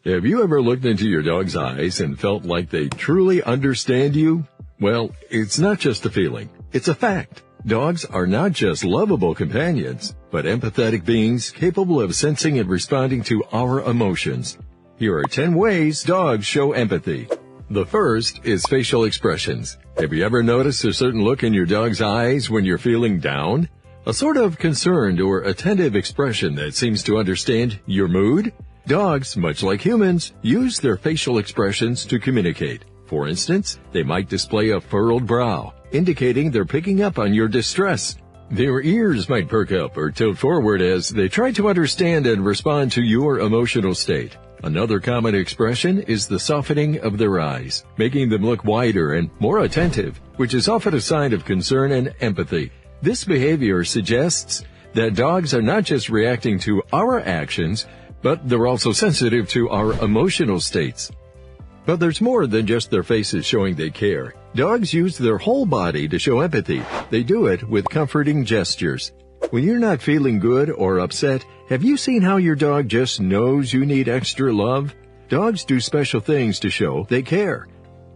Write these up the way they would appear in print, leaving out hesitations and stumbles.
Have you ever looked into your dog's eyes and felt like they truly understand you? Well, it's not just a feeling, it's a fact. Dogs are not just lovable companions, but empathetic beings capable of sensing and responding to our emotions. Here are 10 ways dogs show empathy. The first is facial expressions. Have you ever noticed a certain look in your dog's eyes when you're feeling down? A sort of concerned or attentive expression that seems to understand your mood? Dogs, much like humans, use their facial expressions to communicate. For instance, they might display a furrowed brow, indicating they're picking up on your distress. Their ears might perk up or tilt forward as they try to understand and respond to your emotional state. Another common expression is the softening of their eyes, making them look wider and more attentive, which is often a sign of concern and empathy. This behavior suggests that dogs are not just reacting to our actions, but they're also sensitive to our emotional states. But there's more than just their faces showing they care. Dogs use their whole body to show empathy. They do it with comforting gestures. When you're not feeling good or upset, have you seen how your dog just knows you need extra love? Dogs do special things to show they care.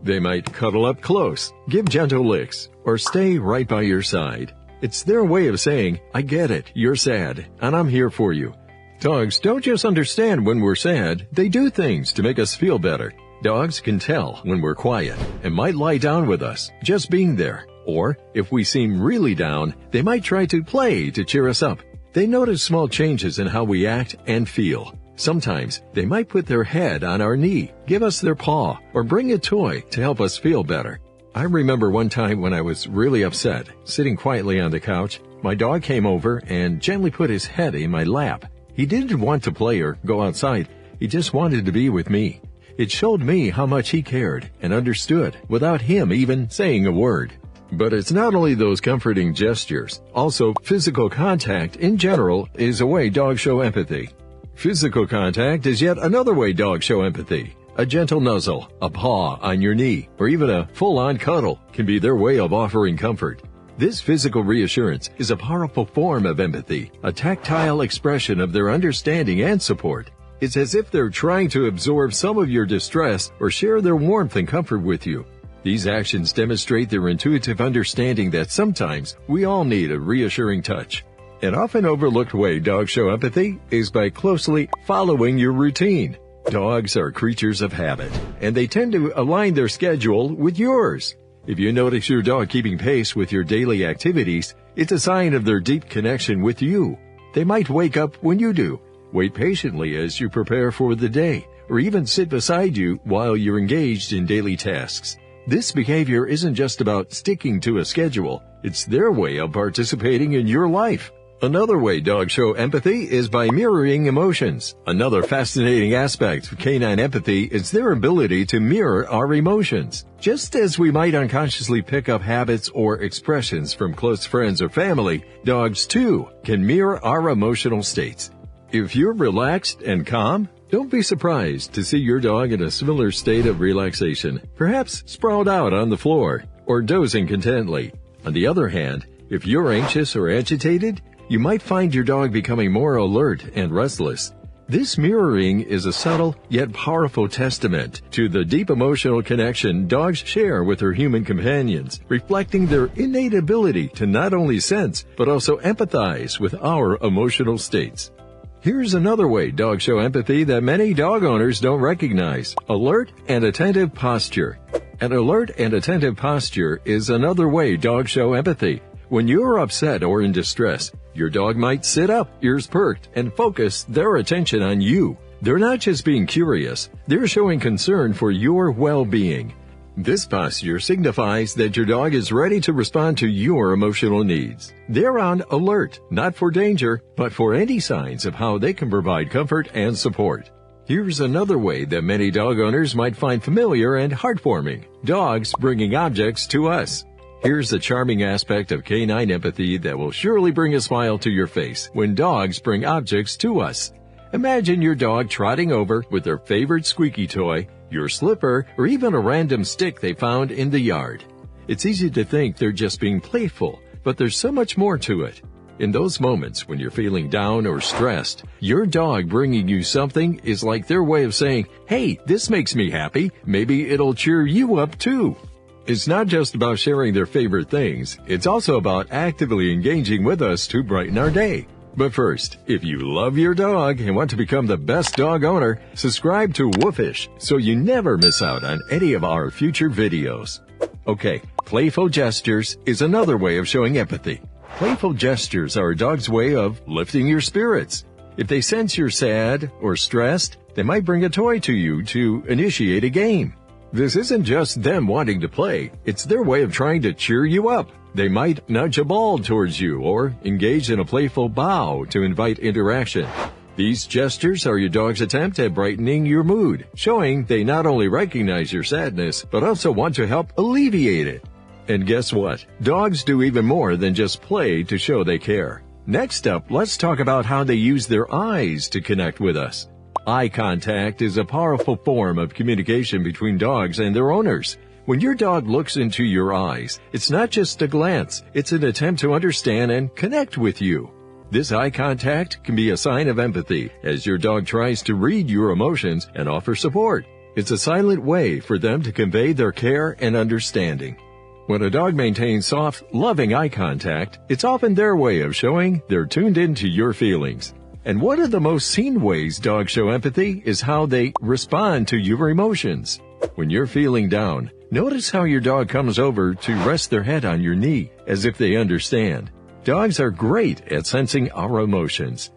They might cuddle up close, give gentle licks, or stay right by your side. It's their way of saying, I get it, you're sad, and I'm here for you. Dogs don't just understand when we're sad, they do things to make us feel better. Dogs can tell when we're quiet and might lie down with us, just being there. Or, if we seem really down, they might try to play to cheer us up. They notice small changes in how we act and feel. Sometimes, they might put their head on our knee, give us their paw, or bring a toy to help us feel better. I remember one time when I was really upset, sitting quietly on the couch, my dog came over and gently put his head in my lap. He didn't want to play or go outside. He just wanted to be with me. It showed me how much he cared and understood without him even saying a word. But it's not only those comforting gestures. Also, physical contact in general is a way dogs show empathy. Physical contact is yet another way dogs show empathy. A gentle nuzzle, a paw on your knee, or even a full-on cuddle can be their way of offering comfort. This physical reassurance is a powerful form of empathy, a tactile expression of their understanding and support. It's as if they're trying to absorb some of your distress or share their warmth and comfort with you. These actions demonstrate their intuitive understanding that sometimes we all need a reassuring touch. An often overlooked way dogs show empathy is by closely following your routine. Dogs are creatures of habit, and they tend to align their schedule with yours. If you notice your dog keeping pace with your daily activities, it's a sign of their deep connection with you. They might wake up when you do, wait patiently as you prepare for the day, or even sit beside you while you're engaged in daily tasks. This behavior isn't just about sticking to a schedule, it's their way of participating in your life. Another way dogs show empathy is by mirroring emotions. Another fascinating aspect of canine empathy is their ability to mirror our emotions. Just as we might unconsciously pick up habits or expressions from close friends or family, dogs too can mirror our emotional states. If you're relaxed and calm, don't be surprised to see your dog in a similar state of relaxation, perhaps sprawled out on the floor or dozing contentedly. On the other hand, if you're anxious or agitated, you might find your dog becoming more alert and restless. This mirroring is a subtle yet powerful testament to the deep emotional connection dogs share with their human companions, reflecting their innate ability to not only sense but also empathize with our emotional states. Here's another way dogs show empathy that many dog owners don't recognize: alert and attentive posture. An alert and attentive posture is another way dogs show empathy. When you're upset or in distress, your dog might sit up, ears perked, and focus their attention on you. They're not just being curious, they're showing concern for your well-being. This posture signifies that your dog is ready to respond to your emotional needs. They're on alert, not for danger, but for any signs of how they can provide comfort and support. Here's another way that many dog owners might find familiar and heartwarming: dogs bringing objects to us. Here's a charming aspect of canine empathy that will surely bring a smile to your face when dogs bring objects to us. Imagine your dog trotting over with their favorite squeaky toy, your slipper, or even a random stick they found in the yard. It's easy to think they're just being playful, but there's so much more to it. In those moments when you're feeling down or stressed, your dog bringing you something is like their way of saying, "Hey, this makes me happy. Maybe it'll cheer you up too." It's not just about sharing their favorite things. It's also about actively engaging with us to brighten our day. But first, if you love your dog and want to become the best dog owner, subscribe to Woofish so you never miss out on any of our future videos. Okay, playful gestures is another way of showing empathy. Playful gestures are a dog's way of lifting your spirits. If they sense you're sad or stressed, they might bring a toy to you to initiate a game. This isn't just them wanting to play, it's their way of trying to cheer you up. They might nudge a ball towards you or engage in a playful bow to invite interaction. These gestures are your dog's attempt at brightening your mood, showing they not only recognize your sadness, but also want to help alleviate it. And guess what? Dogs do even more than just play to show they care. Next up, let's talk about how they use their eyes to connect with us. Eye contact is a powerful form of communication between dogs and their owners. When your dog looks into your eyes, it's not just a glance, it's an attempt to understand and connect with you. This eye contact can be a sign of empathy as your dog tries to read your emotions and offer support. It's a silent way for them to convey their care and understanding. When a dog maintains soft, loving eye contact, it's often their way of showing they're tuned into your feelings. And one of the most seen ways dogs show empathy is how they respond to your emotions. When you're feeling down, notice how your dog comes over to rest their head on your knee, as if they understand. Dogs are great at sensing our emotions.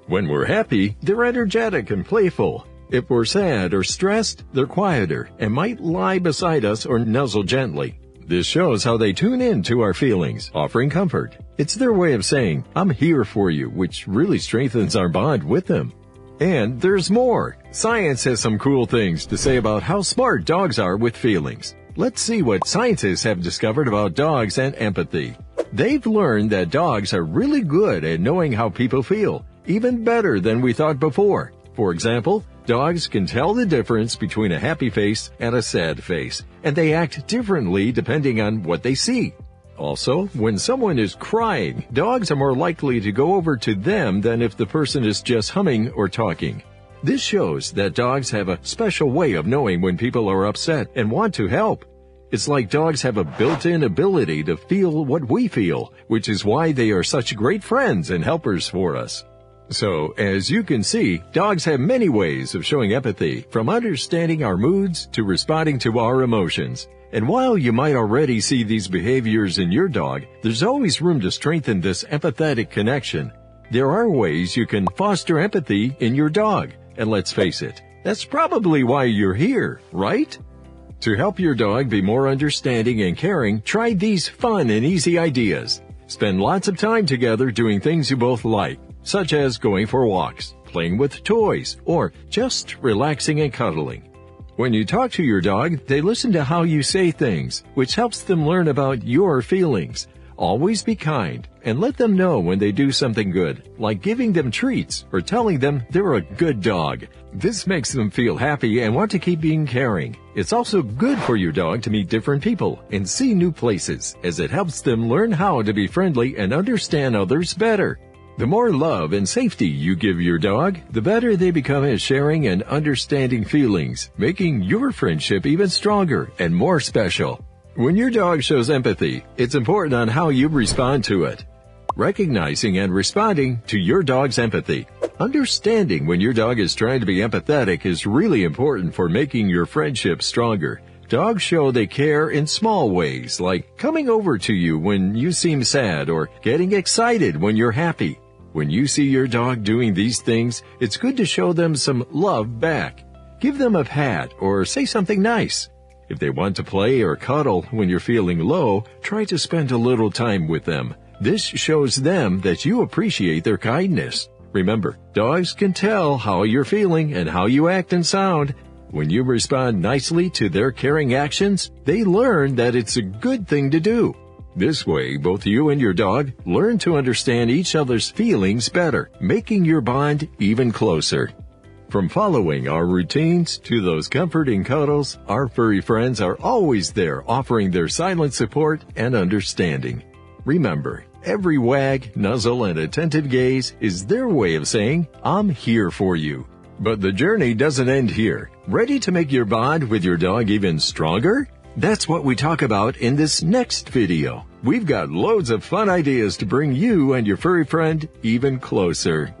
When we're happy, they're energetic and playful. If we're sad or stressed, they're quieter and might lie beside us or nuzzle gently. This shows how they tune in to our feelings, offering comfort. It's their way of saying, "I'm here for you," which really strengthens our bond with them. And there's more. Science has some cool things to say about how smart dogs are with feelings. Let's see what scientists have discovered about dogs and empathy. They've learned that dogs are really good at knowing how people feel, even better than we thought before. For example, dogs can tell the difference between a happy face and a sad face, and they act differently depending on what they see. Also, when someone is crying, dogs are more likely to go over to them than if the person is just humming or talking. This shows that dogs have a special way of knowing when people are upset and want to help. It's like dogs have a built-in ability to feel what we feel, which is why they are such great friends and helpers for us. So, as you can see, dogs have many ways of showing empathy, from understanding our moods to responding to our emotions. And while you might already see these behaviors in your dog, there's always room to strengthen this empathetic connection. There are ways you can foster empathy in your dog. And let's face it, that's probably why you're here, right? To help your dog be more understanding and caring, try these fun and easy ideas. Spend lots of time together doing things you both like, such as going for walks, playing with toys, or just relaxing and cuddling. When you talk to your dog, they listen to how you say things, which helps them learn about your feelings. Always be kind and let them know when they do something good, like giving them treats or telling them they're a good dog. This makes them feel happy and want to keep being caring. It's also good for your dog to meet different people and see new places, as it helps them learn how to be friendly and understand others better. The more love and safety you give your dog, the better they become at sharing and understanding feelings, making your friendship even stronger and more special. When your dog shows empathy, it's important on how you respond to it. Recognizing and responding to your dog's empathy. Understanding when your dog is trying to be empathetic is really important for making your friendship stronger. Dogs show they care in small ways, like coming over to you when you seem sad or getting excited when you're happy. When you see your dog doing these things, it's good to show them some love back. Give them a pat or say something nice. If they want to play or cuddle when you're feeling low, try to spend a little time with them. This shows them that you appreciate their kindness. Remember, dogs can tell how you're feeling and how you act and sound. When you respond nicely to their caring actions, they learn that it's a good thing to do. This way, both you and your dog learn to understand each other's feelings better, making your bond even closer. From following our routines to those comforting cuddles, our furry friends are always there offering their silent support and understanding. Remember, Every wag, nuzzle, and attentive gaze is their way of saying, I'm here for you. But the journey doesn't end here. Ready to make your bond with your dog even stronger? That's what we talk about in this next video. We've got loads of fun ideas to bring you and your furry friend even closer.